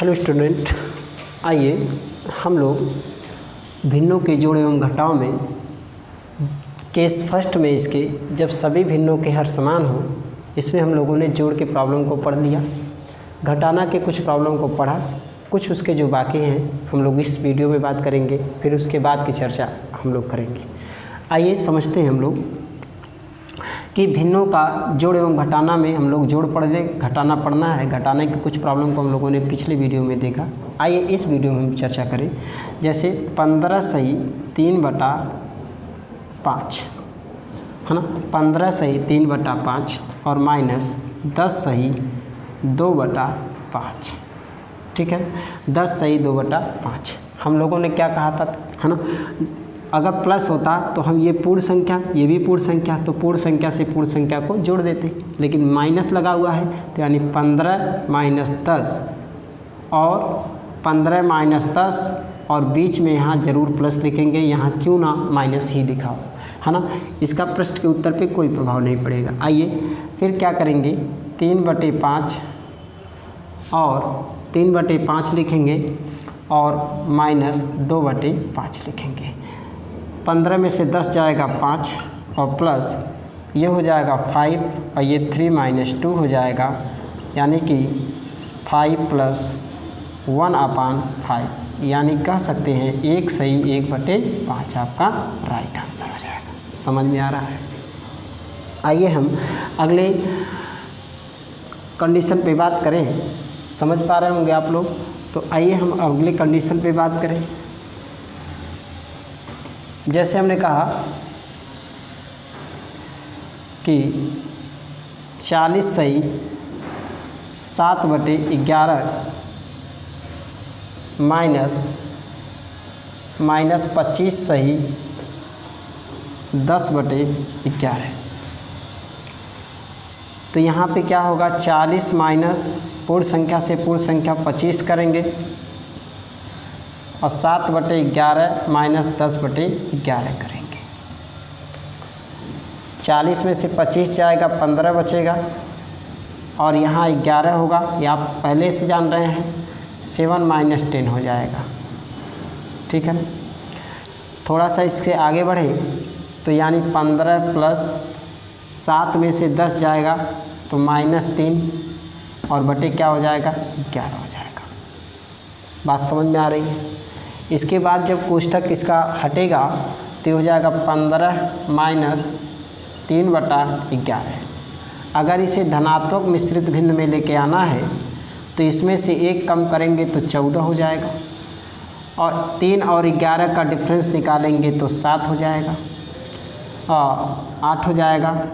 Hello student, आइए हम लोग भिन्नों के जोड़ एवं घटाव में केस फर्स्ट में इसके जब सभी भिन्नों के हर समान हो, इसमें हम लोगों ने जोड़ के प्रॉब्लम को पढ़ लिया। घटाना के कुछ प्रॉब्लम को पढ़ा, कुछ उसके जो बाकी हैं हम लोग इस वीडियो में बात करेंगे, फिर उसके बाद की चर्चा हम लोग करेंगे। आइए समझते हैं हम लोग कि भिन्नों का जोड़ एवं घटाना में हम लोग जोड़ पढ़ लें, घटाना पढ़ना है। घटाने के कुछ प्रॉब्लम को हम लोगों ने पिछले वीडियो में देखा। आइए इस वीडियो में हम चर्चा करें। जैसे 15 सही 3/5 है ना, 15 सही 3/5 और माइनस 10 सही 2/5। ठीक है, 10 सही 2/5 हम लोगों ने क्या कहा था, है ना, अगर प्लस होता तो हम ये पूर्ण संख्या, ये भी पूर्ण संख्या, तो पूर्ण संख्या से पूर्ण संख्या को जोड़ देते, लेकिन माइनस लगा हुआ है तो यानी 15 माइनस 10 और 15 माइनस 10 और बीच में यहाँ ज़रूर प्लस लिखेंगे, यहाँ क्यों ना माइनस ही लिखा हो, है ना। इसका प्रश्न के उत्तर पे कोई प्रभाव नहीं पड़ेगा। आइए फिर क्या करेंगे, 3/5 और 3/5 लिखेंगे और माइनस 2/5 लिखेंगे। 15 में से 10 जाएगा 5 और प्लस ये हो जाएगा 5 और ये 3 - 2 हो जाएगा, यानी कि 5 + 1/5, यानी कह सकते हैं 1 सही 1/5 आपका राइट आंसर हो जाएगा। समझ में आ रहा है। आइए हम अगले कंडीशन पे बात करें। समझ पा रहे होंगे आप लोग, तो आइए हम अगले कंडीशन पे बात करें। जैसे हमने कहा कि 40 सही 7/11 माइनस 25 सही 10/11। तो यहाँ पे क्या होगा, 40 माइनस पूर्ण संख्या से पूर्ण संख्या 25 करेंगे और 7/11 माइनस 10/11 करेंगे। 40 में से 25 जाएगा, 15 बचेगा और यहाँ 11 होगा, ये आप पहले से जान रहे हैं। 7 - 10 हो जाएगा। ठीक है, थोड़ा सा इससे आगे बढ़े तो यानी 15 + 7 में से 10 जाएगा तो -3 और बटे क्या हो जाएगा, 11 हो जाएगा। बात समझ में आ रही है। इसके बाद जब कोष्ठक इसका हटेगा तो हो जाएगा 15 - 3/11। अगर इसे धनात्मक मिश्रित भिन्न में लेके आना है तो इसमें से 1 कम करेंगे तो 14 हो जाएगा और 3 और 11 का डिफरेंस निकालेंगे तो 7 हो जाएगा और 8 हो जाएगा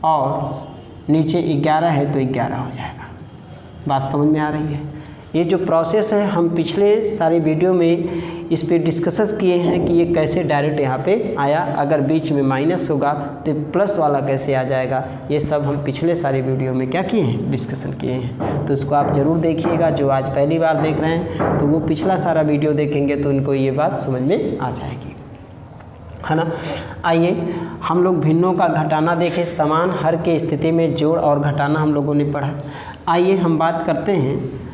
और नीचे 11 है तो 11 हो जाएगा। बात समझ में आ रही है। ये जो प्रोसेस है हम पिछले सारे वीडियो में इस पे डिस्कस किए हैं कि ये कैसे डायरेक्ट यहाँ पे आया, अगर बीच में माइनस होगा तो प्लस वाला कैसे आ जाएगा, ये सब हम पिछले सारे वीडियो में क्या किए हैं, डिस्कशन किए हैं। तो उसको आप ज़रूर देखिएगा। जो आज पहली बार देख रहे हैं तो वो पिछला सारा वीडियो देखेंगे तो उनको ये बात समझ में आ जाएगी, है ना। आइए हम लोग भिन्नों का घटाना देखें। समान हर के स्थिति में जोड़ और घटाना हम लोगों ने पढ़ा। आइए हम बात करते हैं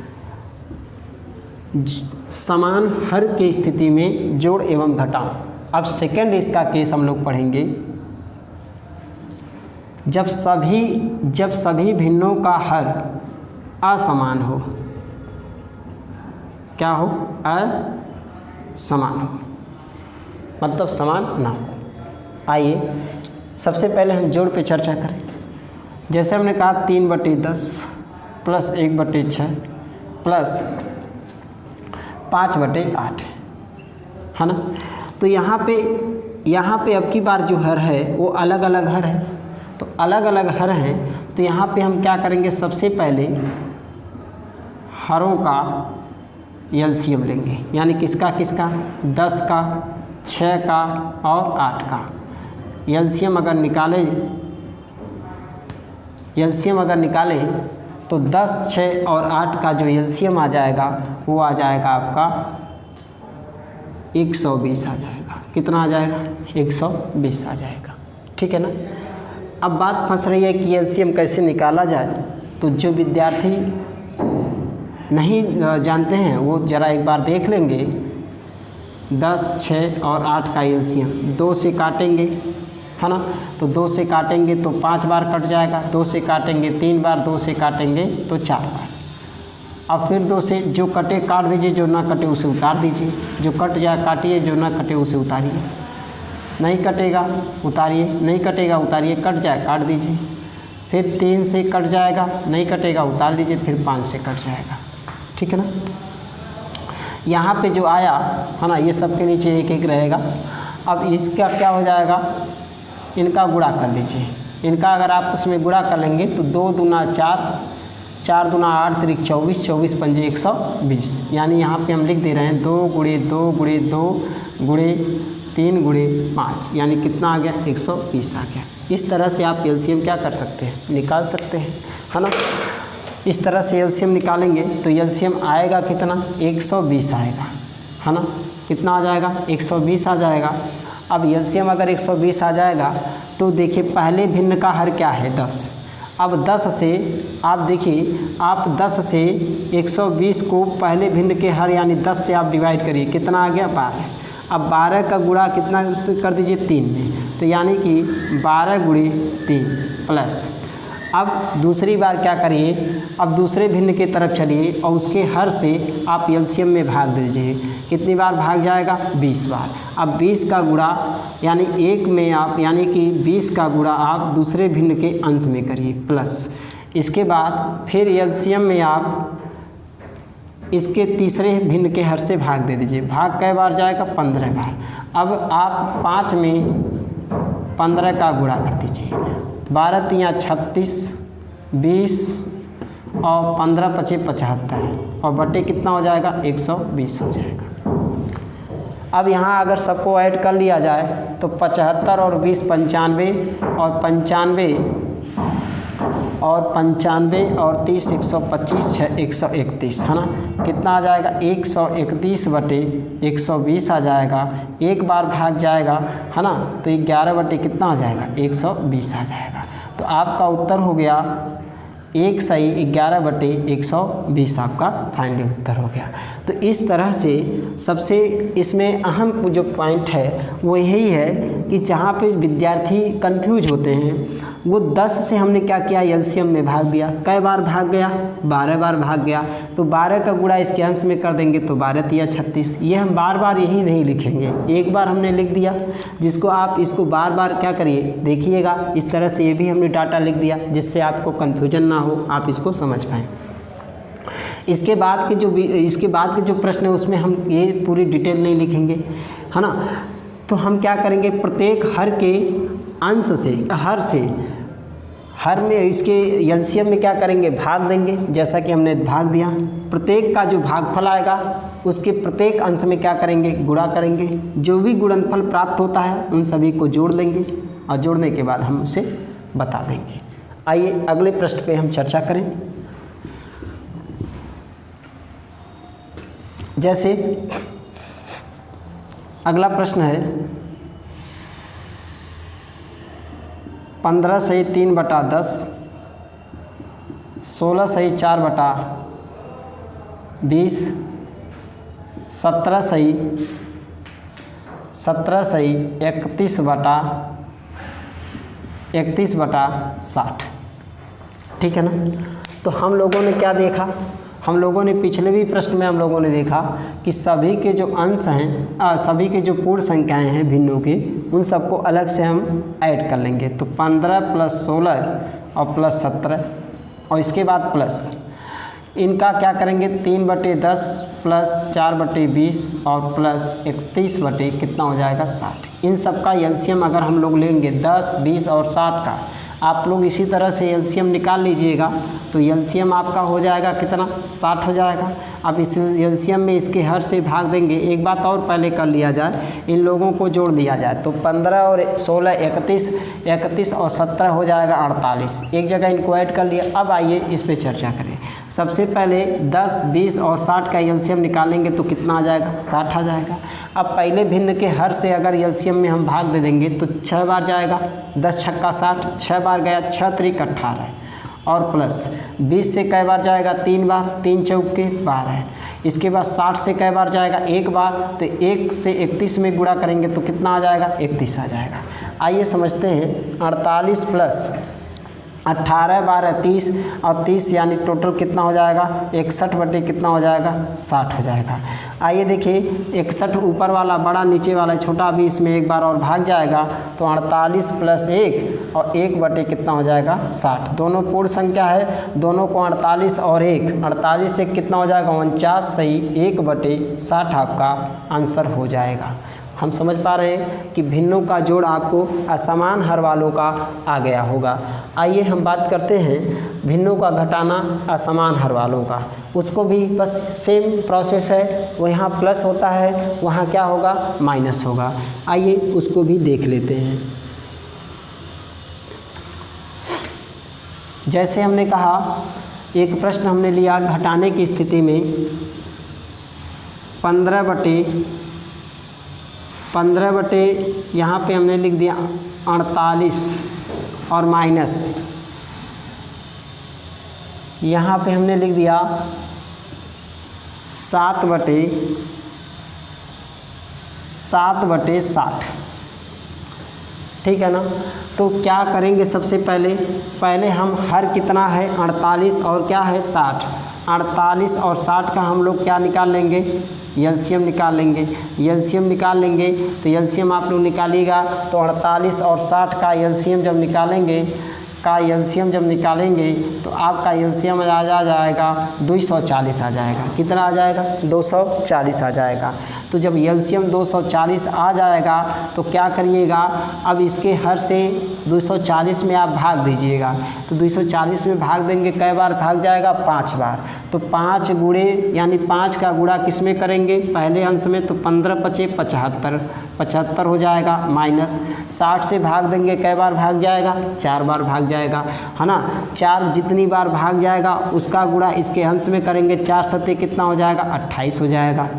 समान हर के स्थिति में जोड़ एवं घटाव। अब सेकंड इसका केस हम लोग पढ़ेंगे। जब सभी भिन्नों का हर असमान हो। क्या हो, असमान हो, मतलब समान ना हो। आइए सबसे पहले हम जोड़ पे चर्चा करें। जैसे हमने कहा 3/10 + 1/6 प्लस 5/8, है ना। तो यहाँ पे अब की बार जो हर है वो अलग अलग हर है, तो अलग अलग हर हैं तो यहाँ पे हम क्या करेंगे, सबसे पहले हरों का एलसीएम लेंगे, यानी किसका 10 का, 6 का और 8 का एलसीएम अगर निकाले तो 10, 6 और 8 का जो एलसीएम आ जाएगा वो आ जाएगा आपका 120 आ जाएगा। कितना आ जाएगा, 120 आ जाएगा। ठीक है ना। अब बात फंस रही है कि एलसीएम कैसे निकाला जाए। तो जो विद्यार्थी नहीं जानते हैं वो ज़रा एक बार देख लेंगे। 10, 6 और 8 का एलसीएम 2 से काटेंगे, है ना, तो 2 से काटेंगे तो 5 बार कट जाएगा, 2 से काटेंगे 3 बार, 2 से काटेंगे तो 4 बार। अब फिर 2 से जो कटे काट दीजिए, जो ना कटे उसे उतार दीजिए, जो कट जाए काटिए, जो ना कटे उसे उतारिए, नहीं कटेगा उतारिए, नहीं कटेगा उतारिए, कट जाए काट दीजिए। फिर 3 से कट जाएगा, नहीं कटेगा उतार दीजिए, फिर 5 से कट जाएगा, ठीक है ना। यहाँ पे जो आया है ना, ये सब के नीचे एक एक रहेगा। अब इसका क्या हो जाएगा, इनका गुणा कर लीजिए। इनका अगर आप उसमें गुणा कर लेंगे तो 2 दूना 4, 4 दूना 8 त्रिक 24, 24 पंजे 120, यानी यहाँ पे हम लिख दे रहे हैं 2 गुणे 2 गुणे 2 गुणे 3 गुणे 5, यानी कितना आ गया, 120 आ गया। इस तरह से आप एलसीएम क्या कर सकते हैं, निकाल सकते हैं, है ना। इस तरह से एलसीएम निकालेंगे तो एलसीएम आएगा कितना, 120 आएगा, है ना। कितना आ जाएगा, 120 आ जाएगा। अब एलसीएम अगर 120 आ जाएगा तो देखिए पहले भिन्न का हर क्या है, 10। अब 10 से आप देखिए, आप 10 से 120 को पहले भिन्न के हर यानी 10 से आप डिवाइड करिए, कितना आ गया, 12। अब 12 का गुणा कितना उस पर कर दीजिए, 3 में, तो यानी कि 12 गुणे 3 प्लस। अब दूसरी बार क्या करिए, अब दूसरे भिन्न की तरफ चलिए और उसके हर से आप एलसीएम में भाग दीजिए। कितनी बार भाग जाएगा, 20 बार। अब 20 का गुणा यानी 1 में आप, यानी कि 20 का गुणा आप दूसरे भिन्न के अंश में करिए प्लस। इसके बाद फिर एलसीएम में आप इसके तीसरे भिन्न के हर से भाग दे दीजिए। भाग कै बार जाएगा, 15 बार। अब आप 5 में 15 का गुणा कर दीजिए। 12 तियाँ 36, 20 और 15 पचे 75 और बटे कितना हो जाएगा, 120 हो जाएगा। अब यहाँ अगर सबको ऐड कर लिया जाए तो 75 और 20 95 और 95 और 30 125 6 131, है ना। कितना आ जाएगा, 131 बटे 120 आ जाएगा। एक बार भाग जाएगा, है ना, तो 11 बटे कितना आ जाएगा, 120 आ जाएगा। तो आपका उत्तर हो गया 1 सही 11 बटे 120 आपका फाइनली उत्तर हो गया। तो इस तरह से सबसे इसमें अहम जो पॉइंट है वो यही है कि जहाँ पे विद्यार्थी कंफ्यूज होते हैं, वो 10 से हमने क्या किया, एलसीएम में भाग दिया। कई बार भाग गया, 12 बार भाग गया, तो 12 का गुणा इसके अंश में कर देंगे तो 12 तिया 36। ये हम बार बार यही नहीं लिखेंगे, एक बार हमने लिख दिया, जिसको आप इसको बार बार क्या करिए, देखिएगा। इस तरह से ये भी हमने डाटा लिख दिया जिससे आपको कन्फ्यूजन ना हो, आप इसको समझ पाएँ। इसके बाद के जो प्रश्न है उसमें हम ये पूरी डिटेल नहीं लिखेंगे, है ना। तो हम क्या करेंगे, प्रत्येक हर के अंश से हर में इसके एलसीएम में क्या करेंगे, भाग देंगे। जैसा कि हमने भाग दिया, प्रत्येक का जो भागफल आएगा उसके प्रत्येक अंश में क्या करेंगे, गुणा करेंगे। जो भी गुणनफल प्राप्त होता है उन सभी को जोड़ देंगे और जोड़ने के बाद हम उसे बता देंगे। आइए अगले प्रश्न पे हम चर्चा करें। जैसे अगला प्रश्न है 15 सही 3 बटा 10, 16 सही 4 बटा 20, 17 सही 31 बटा 60, ठीक है ना। तो हम लोगों ने क्या देखा, हम लोगों ने पिछले भी प्रश्न में हम लोगों ने देखा कि सभी के जो अंश हैं, सभी के जो पूर्ण संख्याएं हैं भिन्नों की, उन सबको अलग से हम ऐड कर लेंगे। तो 15 प्लस 16 और प्लस 17 और इसके बाद प्लस इनका क्या करेंगे, 3 बटे 10 प्लस 4 बटे 20 और प्लस 31 बटे कितना हो जाएगा, 60। इन सब का एलसीएम अगर हम लोग लेंगे 10, 20 और 60 का, आप लोग इसी तरह से एलसीएम निकाल लीजिएगा तो एलसीएम आपका हो जाएगा कितना, 60 हो जाएगा। अब इस एलसीएम में इसके हर से भाग देंगे। एक बात और पहले कर लिया जाए, इन लोगों को जोड़ दिया जाए तो 15 और 16 31 और 17 हो जाएगा 48। एक जगह इनको ऐड कर लिया। अब आइए इस पे चर्चा करें। सबसे पहले 10, 20 और 60 का एलसीएम निकालेंगे तो कितना आ जाएगा, 60 आ जाएगा। अब पहले भिन्न के हर से अगर एलसीएम में हम भाग दे देंगे तो 6 बार जाएगा, 10 छक्का 60, 6 बार गया, 6 त्रिक 18 और प्लस 20 से कै बार जाएगा 3 बार, 3 चौके 12। इसके बाद 60 से कै बार जाएगा 1 बार, तो 1 से 31 में गुणा करेंगे तो कितना आ जाएगा 31 आ जाएगा। आइए समझते हैं 48 प्लस 18 12 30 और 30 यानी टोटल कितना हो जाएगा 61 बटे कितना हो जाएगा 60 हो जाएगा। आइए देखिए 61 ऊपर वाला बड़ा नीचे वाला छोटा भी इसमें एक बार और भाग जाएगा तो 48 प्लस 1 और 1 बटे कितना हो जाएगा 60। दोनों पूर्ण संख्या है, दोनों को 48 और 1, 48 से कितना हो जाएगा 49 सही 1 बटे 60 आपका आंसर हो जाएगा। हम समझ पा रहे हैं कि भिन्नों का जोड़ आपको असमान हर वालों का आ गया होगा। आइए हम बात करते हैं भिन्नों का घटाना असमान हर वालों का। उसको भी बस सेम प्रोसेस है, वो यहाँ प्लस होता है वहाँ क्या होगा माइनस होगा। आइए उसको भी देख लेते हैं। जैसे हमने कहा एक प्रश्न हमने लिया घटाने की स्थिति में 15 बटे यहाँ पे हमने लिख दिया 48 और माइनस यहाँ पे हमने लिख दिया 7 बटे 60। ठीक है ना। तो क्या करेंगे सबसे पहले हम हर कितना है 48 और क्या है 60, 48 और 60 का हम लोग क्या निकाल लेंगे एलसीएम निकाल लेंगे। एलसीएम निकाल लेंगे तो एलसीएम आप लोग निकालिएगा तो 48 और 60 का एलसीएम जब निकालेंगे तो आपका एलसीएम आ जाएगा 240 आ जाएगा। कितना आ जाएगा 240 आ जाएगा। तो जब एलसीएम 240 आ जाएगा तो क्या करिएगा अब इसके हर से 240 में आप भाग दीजिएगा। तो 240 में भाग देंगे कै बार भाग जाएगा 5 बार। तो 5 गुणे यानी 5 का गुणा किस में करेंगे पहले अंश में तो 15 पचे 75 हो जाएगा माइनस 60 से भाग देंगे कै बार भाग जाएगा 4 बार भाग जाएगा है ना। 4 जितनी बार भाग जाएगा उसका गुणा इसके अंश में करेंगे 4 सत्ते कितना हो जाएगा 28 हो जाएगा।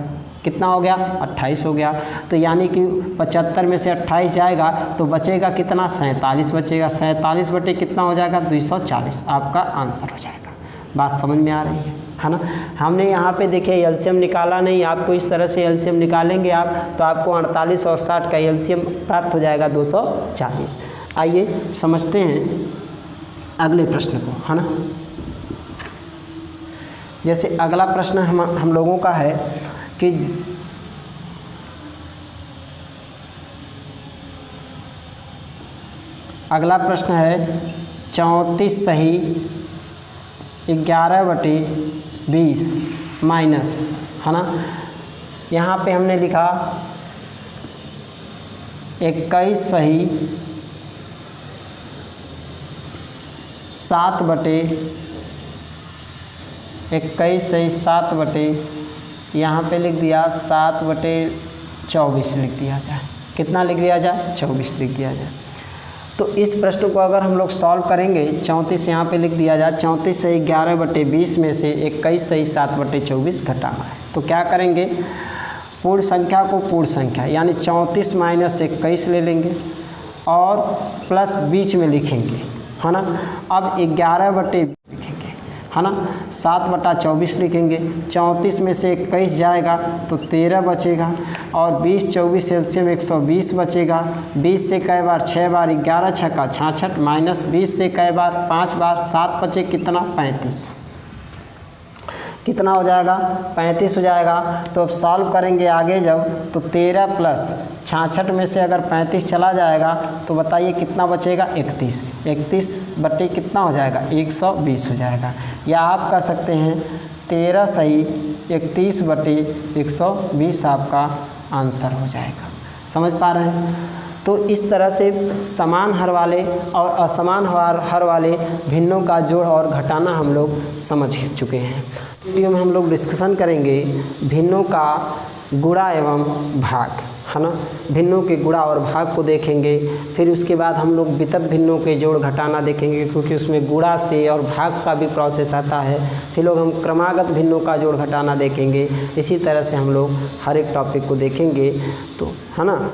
कितना हो गया 28 हो गया। तो यानी कि 75 में से 28 जाएगा तो बचेगा कितना 47 बचेगा। 47 बटे कितना हो जाएगा 240 आपका आंसर हो जाएगा। बात समझ में आ रही है ना। हमने यहाँ पे देखे एलसीएम निकाला नहीं, आपको इस तरह से एलसीएम निकालेंगे आप तो आपको 48 और 60 का एलसीएम प्राप्त हो जाएगा 240। आइए समझते हैं अगले प्रश्न को है ना। जैसे अगला प्रश्न हम लोगों का है कि अगला प्रश्न है 34 सही 11 बटे 20 माइनस है ना। यहाँ पे हमने लिखा 21 सही 7 बटे यहाँ पे लिख दिया 7 बटे 24 लिख दिया जाए। कितना लिख दिया जाए 24 लिख दिया जाए। तो इस प्रश्न को अगर हम लोग सॉल्व करेंगे 34 यहाँ पे लिख दिया जाए। 34 से 11 बटे 20 में से 21 सही 7 बटे 24 घटाना है। तो क्या करेंगे पूर्ण संख्या को पूर्ण संख्या यानी 34 माइनस 21 ले लेंगे और प्लस बीच में लिखेंगे है ना। अब 11 बटे लिखेंगे है ना। 7 बटा 24 लिखेंगे। 34 में से 21 जाएगा तो 13 बचेगा और 20 24 एलसीएम 120 बचेगा। 20 से कै बार 6 बार 11 छक्का 66 माइनस 20 से कै बार 5 बार 7 बचे कितना 35। कितना हो जाएगा 35 हो जाएगा। तो अब सॉल्व करेंगे आगे जब तो 13 प्लस 66 में से अगर 35 चला जाएगा तो बताइए कितना बचेगा 31। 31 बटे कितना हो जाएगा 120 हो जाएगा। या आप कह सकते हैं 13 सही 31 बटे 120 आपका आंसर हो जाएगा। समझ पा रहे हैं। तो इस तरह से समान हर वाले और असमान हर वाले भिन्नों का जोड़ और घटाना हम लोग समझ चुके हैं। वीडियो में हम लोग डिस्कशन करेंगे भिन्नों का गुणा एवं भाग है ना। भिन्नों के गुणा और भाग को देखेंगे। फिर उसके बाद हम लोग वितत भिन्नों के जोड़ घटाना देखेंगे क्योंकि उसमें गुणा से और भाग का भी प्रोसेस आता है। फिर लोग हम क्रमागत भिन्नों का जोड़ घटाना देखेंगे। इसी तरह से हम लोग हर एक टॉपिक को देखेंगे तो है ना।